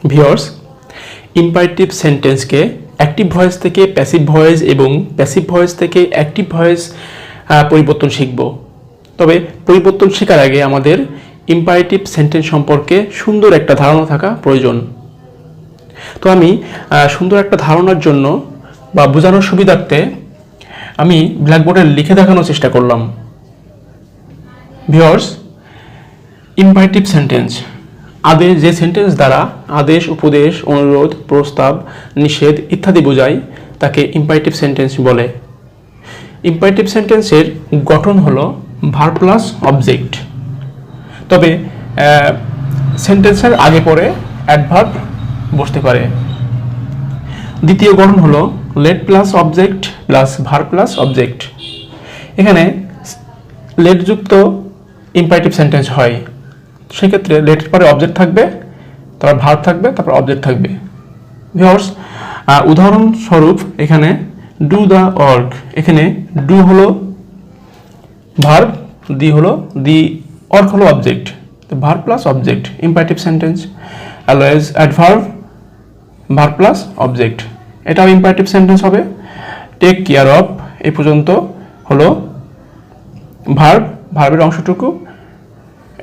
Viewers, imperative সেন্টেন্সকে active voice থেকে passive voice এবং passive voice থেকে অ্যাক্টিভ ভয়েস পরিবর্তন শিখব। তবে পরিবর্তন শেখার আগে আমাদের ইম্পারেটিভ সেন্টেন্স সম্পর্কে সুন্দর একটা ধারণা থাকা প্রয়োজন। তো আমি সুন্দর একটা ধারণার জন্য বা বোঝানোর সুবিধার্থে আমি ব্ল্যাকবোর্ডে লিখে দেখানোর চেষ্টা করলাম। ভিউয়ার্স, ইম্পারেটিভ সেন্টেন্স যে সেন্টেন্স দ্বারা আদেশ, উপদেশ, অনুরোধ, প্রস্তাব, নিষেধ ইত্যাদি বোঝায় তাকে ইম্পারেটিভ সেন্টেন্স বলে। ইম্পারেটিভ সেন্টেন্সের গঠন হলো ভার্ব প্লাস অবজেক্ট। তবে সেন্টেন্সের আগে পরে অ্যাডভার্ব বসতে পারে। দ্বিতীয় গঠন হলো let plus object plus verb plus object. এখানে লেটযুক্ত ইম্পারেটিভ সেন্টেন্স হয়, সেক্ষেত্রে লেটের পরে অবজেক্ট থাকবে, তারপর ভার্ব থাকবে, তারপর অবজেক্ট থাকবে। ভিউয়ার্স, উদাহরণস্বরূপ এখানে ডু দ্য ওয়ার্ক, এখানে ডু হলো ভার্ব, দি ওয়ার্ক হলো object. Verb plus object imperative sentence. Always adverb, verb plus object, এটাও ইম্পারেটিভ সেন্টেন্স হবে। টেক কেয়ার অফ এই পর্যন্ত হলো ভার্বের অংশটুকু,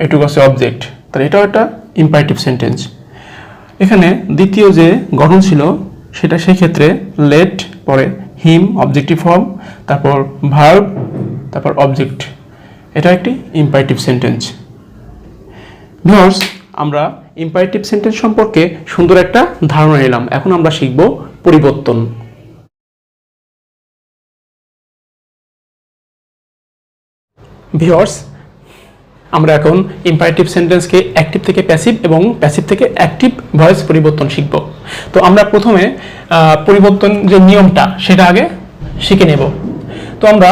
এটুকু আছে অবজেক্ট, তাহলে এটাও একটা ইম্পারেটিভ সেন্টেন্স। এখানে দ্বিতীয় যে গঠন ছিল সেটা সেই ক্ষেত্রে লেট, পরে হিম অবজেক্টিভ ফর্ম, তারপর ভার্ব, তারপর অবজেক্ট, এটা একটি ইম্পারেটিভ সেন্টেন্স। ভিউয়ার্স, আমরা ইম্পারেটিভ সেন্টেন্স সম্পর্কে সুন্দর একটা ধারণা নিলাম। এখন আমরা শিখব পরিবর্তন। ভিউয়ার্স, আমরা এখন ইম্পারেটিভ সেন্টেন্সকে অ্যাক্টিভ থেকে প্যাসিভ এবং প্যাসিভ থেকে অ্যাক্টিভ ভয়েস পরিবর্তন শিখব। তো আমরা প্রথমে পরিবর্তন যে নিয়মটা সেটা আগে শিখে নেব। তো আমরা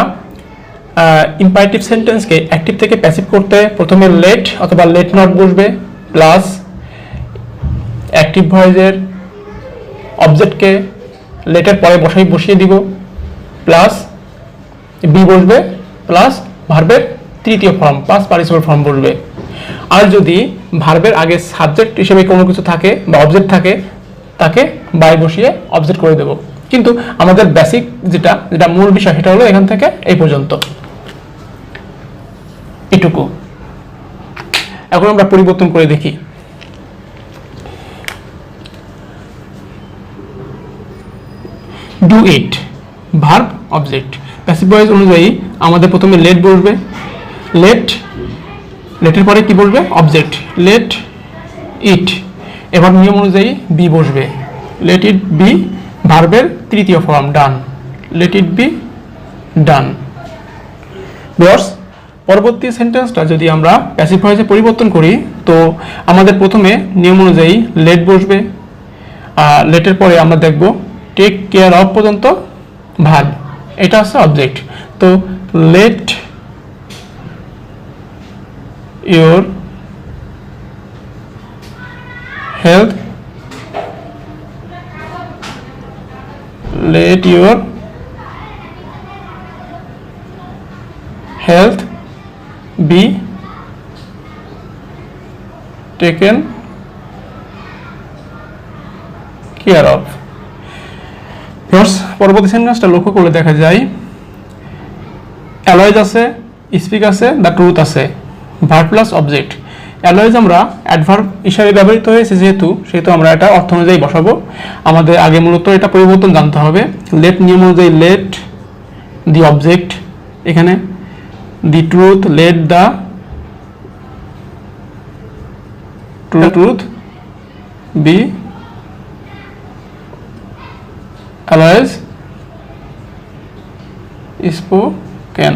ইম্পারেটিভ সেন্টেন্সকে অ্যাক্টিভ থেকে প্যাসিভ করতে প্রথমে লেট অথবা লেট নট বসবে, প্লাস অ্যাক্টিভ ভয়েসের অবজেক্টকে লেটের পরে বসিয়ে দিব, প্লাস বি বসবে, প্লাস ভার্বের তৃতীয় ফর্ম পাস্ট পার্টিসিপল ফর্ম বসবে। আর যদি ভার্বের আগে সাবজেক্ট হিসেবে কোনো কিছু থাকে বা অবজেক্ট থাকে, তাকে বাই বসিয়ে অবজেক্ট করে দেব। কিন্তু আমাদের বেসিক যেটা মূল বিষয় সেটা হলো এখান থেকে এই পর্যন্ত, এটুকু। এখন আমরা পরিবর্তন করে দেখি। Do it verb object. Passive voice অনুযায়ী আমাদের প্রথমে লেট বসবে, লেটের পরে কি বসবে? Object, let it. এবার নিয়ম অনুযায়ী বি বসবে, লেট ইট বি ভার্বের তৃতীয় form done, let it be done. Viewers, পরবর্তী সেন্টেন্সটা যদি আমরা প্যাসিভ ভয়েসে পরিবর্তন করি, তো আমাদের প্রথমে নিয়ম অনুযায়ী লেট বসবে, লেটের পরে আমরা দেখব টেক কেয়ার অফ পর্যন্ত ভার্ব, এটা হচ্ছে অবজেক্ট। তো late your health, let your health be taken care of। পরবর্তী সেন্টেন্সটা লক্ষ্য করলে দেখা যায় অ্যালওয়েজ আছে, স্পিক আছে, দ্য ট্রুথ আছে, ভার্ব প্লাস অবজেক্ট। অ্যালওয়েজ আমরা অ্যাডভার্ব হিসাবে ব্যবহৃত হয়েছে সেহেতু আমরা এটা অর্থ অনুযায়ী বসাবো। আমাদের আগে মূলত এটা পরিবর্তন জানতে হবে। লেট নিয়ম অনুযায়ী লেট দি অবজেক্ট, এখানে the truth, let the truth be always spoken.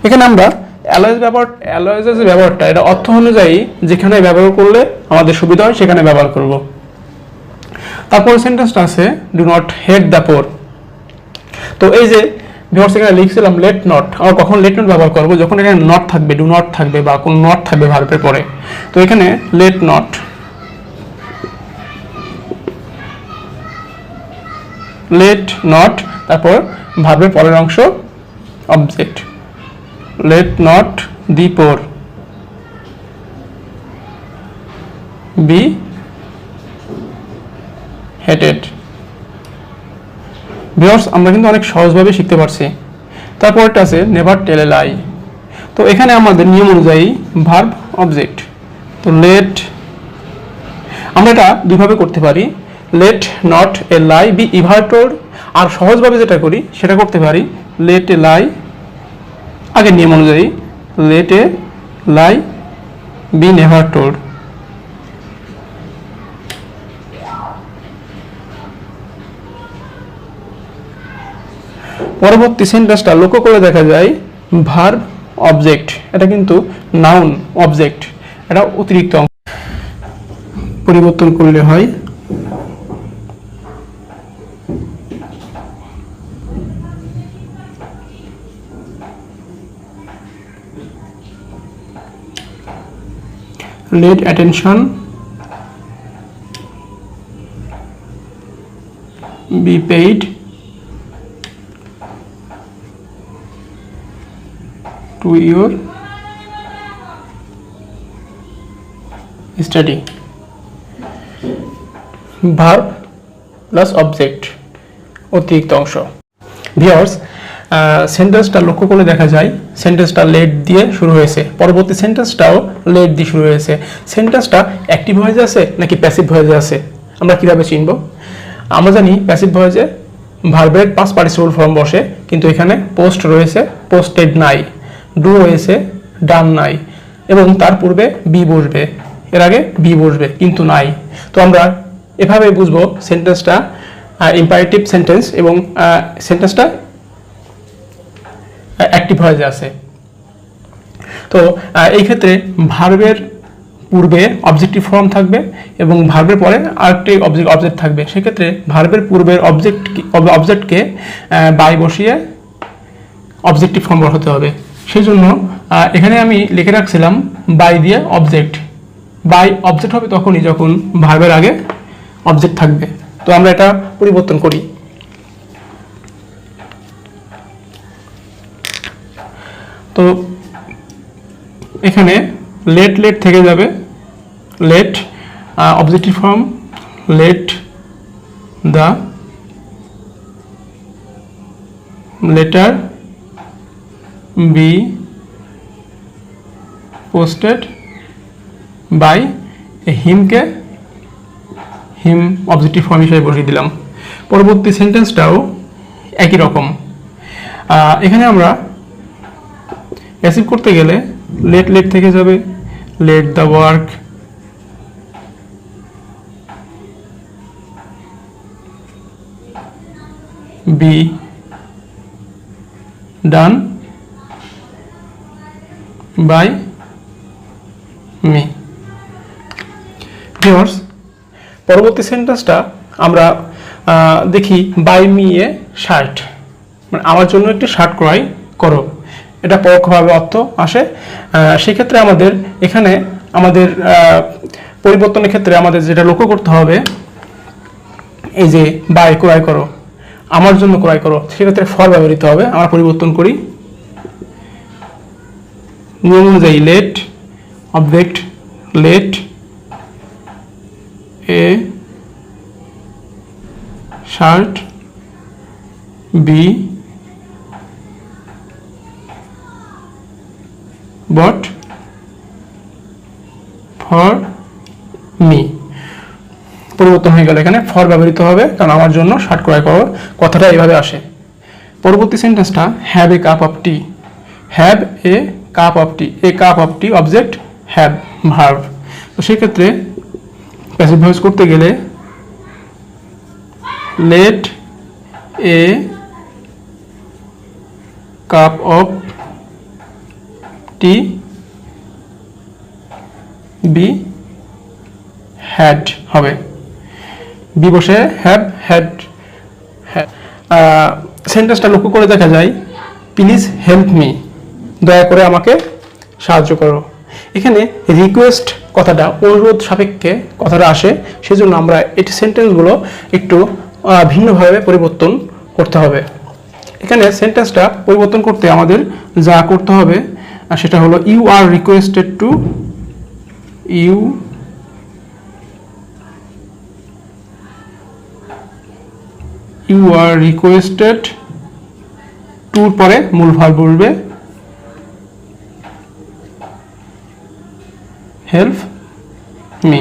এখানে আমরা অ্যালওয়েজের যে ব্যবহারটা, এটা অর্থ অনুযায়ী যেখানে ব্যবহার করলে আমাদের সুবিধা হয় সেখানে ব্যবহার করব। তারপর সেন্টেন্সটা আছে do not hate the poor. তো এই যে ভিউয়ার্স এখানে লিখছিলাম লেট নট, আমরা কখন লেট নট ব্যবহার করব? যখন এখানে নট থাকবে, ডু নট থাকবে বা কোন নট থাকবে ভার্বের পরে। তো এখানে লেট নট, তারপর ভার্বের পরের অংশ object, let not the poor be hated. Viewers, আমরা কিন্তু অনেক সহজভাবে শিখতে পারছি। তারপরটা আছে নেভার টেল এ লাই। তো এখানে আমাদের নিয়ম অনুযায়ী ভার্ব অবজেক্ট। তো লেট, আমরা এটা দুইভাবে করতে পারি, let not a lie be ever told, আর সহজভাবে যেটা করি সেটা করতে পারি লেট এ লাই, আগের নিয়ম অনুযায়ী let a lie be never told. পরবর্তী সেন্টেন্সটা লক্ষ্য করে দেখা যায় ভার্ব অবজেক্ট, এটা কিন্তু নাউন অবজেক্ট, এটা অতিরিক্ত অংশ, পরিবর্তন করলে হয় let attention be paid to your study. Verb plus object, অতিরিক্ত অংশ। ভিউয়ার্স, সেন্টেন্সটা লক্ষ্য করলে দেখা যায় সেন্টেন্সটা লেট দিয়ে শুরু হয়েছে, পরবর্তী সেন্টেন্সটাও লেট দিয়ে শুরু হয়েছে। সেন্টেন্সটা অ্যাক্টিভ ভয়েসে আছে নাকি প্যাসিভ ভয়েসে আছে আমরা কিভাবে চিনব? আমরা জানি প্যাসিভ ভয়েসে ভার্বের পাস্ট পার্টিসিপল ফর্ম বসে, কিন্তু এখানে পোস্ট রয়েছে, পোস্টেড নাই, ডু রয়েছে, ডান নাই, এবং তার পূর্বে বি বসবে, এর আগে বি বসবে কিন্তু নাই। তো আমরা এভাবে বুঝবো সেন্টেন্সটা ইম্পারেটিভ সেন্টেন্স এবং সেন্টেন্সটা অ্যাক্টিভ ভয়েসে আছে। তো এই ক্ষেত্রে ভার্বের পূর্বে অবজেক্টিভ ফর্ম থাকবে এবং ভার্বের পরে আরেকটি অবজেক্ট থাকবে। সেক্ষেত্রে ভার্বের পূর্বের অবজেক্টকে বাই বসিয়ে অবজেক্টিভ ফর্ম বসাতে হবে। সেই জন্য এখানে আমি লিখে রাখছিলাম বাই দিয়ে অবজেক্ট। বাই অবজেক্ট হবে তখনই যখন ভার্বের আগে অবজেক্ট থাকবে। তো আমরা এটা পরিবর্তন করি। তো এখানে লেট থেকে যাবে let, objective form let the letter be posted by, হিমকে হিম অবজেক্টিভ ফর্ম হিসেবে বসিয়ে দিলাম। পরবর্তী সেন্টেন্সটাও একই রকম। এখানে আমরা প্যাসিভ করতে গেলে লেট থেকে যাবে let the work be done by me. Viewers, পরবর্তী সেন্টেন্সটা আমরা দেখি বাই মি এ শার্ট, মানে আমার জন্য একটি শার্ট ক্রয় করো, এটা পরোক্ষভাবে অর্থ আসে। সেক্ষেত্রে আমাদের এখানে আমাদের পরিবর্তনের ক্ষেত্রে আমাদের যেটা লক্ষ্য করতে হবে, এই যে বাই ক্রয় করো, আমার জন্য ক্রয় করো, সেক্ষেত্রে ফর ব্যবহৃত হবে। আমরা পরিবর্তন করি নিয়ম অনুযায়ী let object let a shirt be bought for me. পরিবর্তন হয়ে গেল, এখানে ফর ব্যবহৃত হবে কারণ আমার জন্য শার্ট ক্রয় করো কথাটা এইভাবে আসে। পরবর্তী সেন্টেন্সটা have a cup of tea. Have a cup of tea, a cup of tea object, have verb. তো সেক্ষেত্রে প্যাসিভ ভয়েস করতে গেলে let a cup of tea be had হবে, বি বসে হ্যাভ হ্যাড। সেন্টেন্সটা লক্ষ্য করে দেখা যায় প্লিজ হেল্প মি, দয়া করে আমাকে সাহায্য করো। এখানে রিকোয়েস্ট কথাটা অনুরোধ সাপেক্ষে কথাটা আসে, সেজন্য আমরা এই সেন্টেন্সগুলো একটু ভিন্নভাবে পরিবর্তন করতে হবে। এখানে সেন্টেন্সটা পরিবর্তন করতে আমাদের যা করতে হবে সেটা হলো you are requested to, you you are requested টুর পরে মূল ভার্ব বলবে হেল্প মি।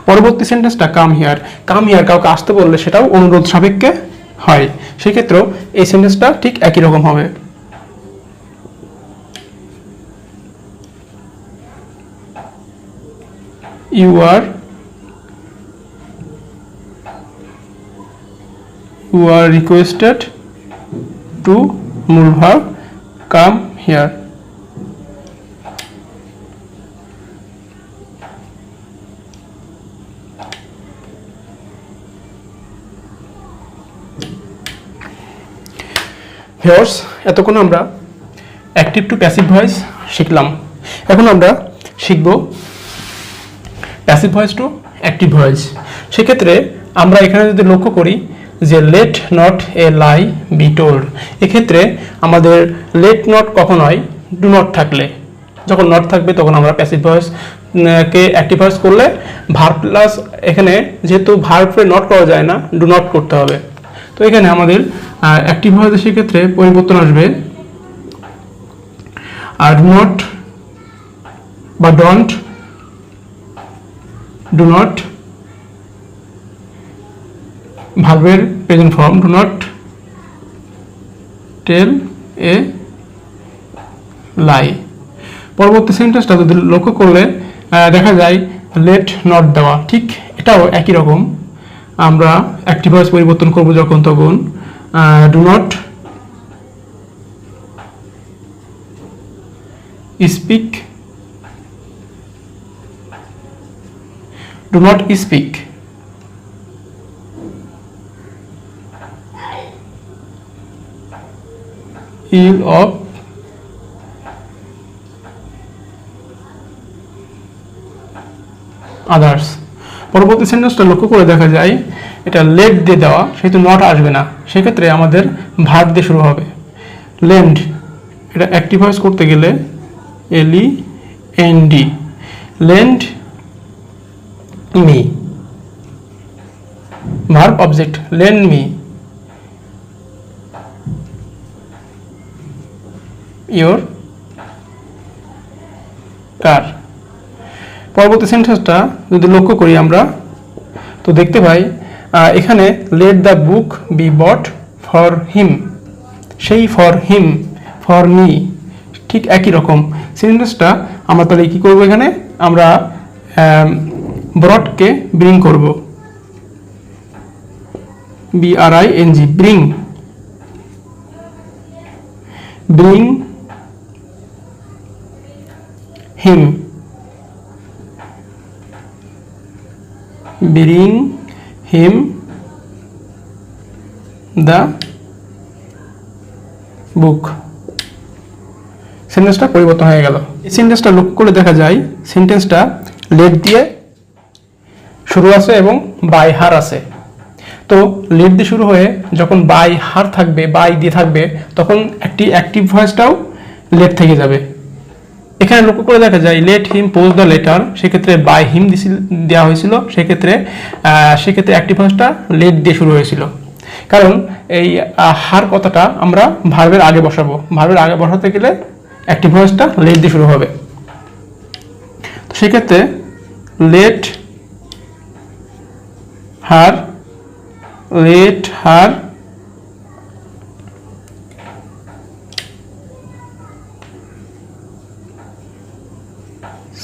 পরবর্তী সেন্টেন্সটা কাম হিয়ার। কাম হিয়ার কাউকে আসতে বললে সেটাও অনুরোধ সাপেক্ষে হয়, সেক্ষেত্রেও এই সেন্টেন্সটা ঠিক একই রকম হবে। ইউ আর রিকোয়েস্টেড টু মূল ভার্ব কাম হিয়ার। ভিউয়ার্স, এতক্ষণ আমরা অ্যাক্টিভ টু প্যাসিভ ভয়েস শিখলাম। এখন আমরা শিখব passive voice to active voice. সেক্ষেত্রে আমরা এখানে যদি লক্ষ্য করি যে let not a lie be told, এক্ষেত্রে আমাদের লেট নট কখন হয়? ডু নট থাকলে। যখন নট থাকবে তখন আমরা প্যাসিভ ভয়েস কে অ্যাক্টিভ ভয়েস করলে ভার্ব প্লাস, এখানে যেহেতু ভার্বে নট করা যায় না, ডু নট করতে হবে। তো এখানে আমাদের অ্যাক্টিভ ভয়েসের সেক্ষেত্রে পরিবর্তন আসবে আর ডু নট বা ডোন্ট, ডু নট ভার্বের present form, do not tell a lie. পরবর্তী সেন্টেন্সটা যদি লক্ষ্য করলে দেখা যায় লেট নট দেওয়া, ঠিক এটাও একই রকম। আমরা অ্যাক্টিভ ভয়েস পরিবর্তন করব যখন তখন do not speak, do not speak ill of others. পরবর্তী সেন্টেন্সটা লক্ষ্য করে দেখা যায় এটা লেট দিয়ে দেওয়া, সেহেতু নট আসবে না, সেক্ষেত্রে আমাদের ভার্ব দিয়ে শুরু হবে। লেন্ড, এটা অ্যাক্টিভ ভয়েস করতে গেলে LEND, lend me, verb object lend me your car. পরবর্তী সেন্টেন্সটা যদি লক্ষ্য করি আমরা, তো দেখতে পাই এখানে let the book be bought for him, সেই ফর হিম, ফর মি, ঠিক একই রকম সেন্টেন্সটা আমরা তাহলে কী করবো? এখানে আমরা ব্রটকে ব্রিং করব, BRING, bring, bring him, bring him the book। সেন্টেন্সটা পরিবর্তন হয়ে গেল। এই সেন্টেন্সটা লক্ষ্য করে দেখা যায় সেন্টেন্সটা লেট দিয়ে শুরু আছে এবং বাই হার আছে। তো লেট দিয়ে শুরু হয়ে যখন বাই হার থাকবে, বাই দিয়ে থাকবে, তখন একটি অ্যাক্টিভ ভয়েসটাও লেট থেকে যাবে। এখানে লক্ষ্য করে দেখা যায় let him post the letter, সেক্ষেত্রে বাই হিম দেওয়া হয়েছিল, সেক্ষেত্রে অ্যাক্টিভ ভয়েসটা লেট দিয়ে শুরু হয়েছিল। কারণ এই হার কথাটা আমরা ভার্বের আগে বসাবো, ভার্বের আগে বসাতে গেলে অ্যাক্টিভ ভয়েসটা লেট দিয়ে শুরু হবে। তো সেক্ষেত্রে let her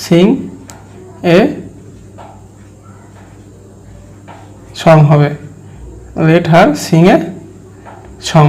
sing a song হবে, let her sing a song.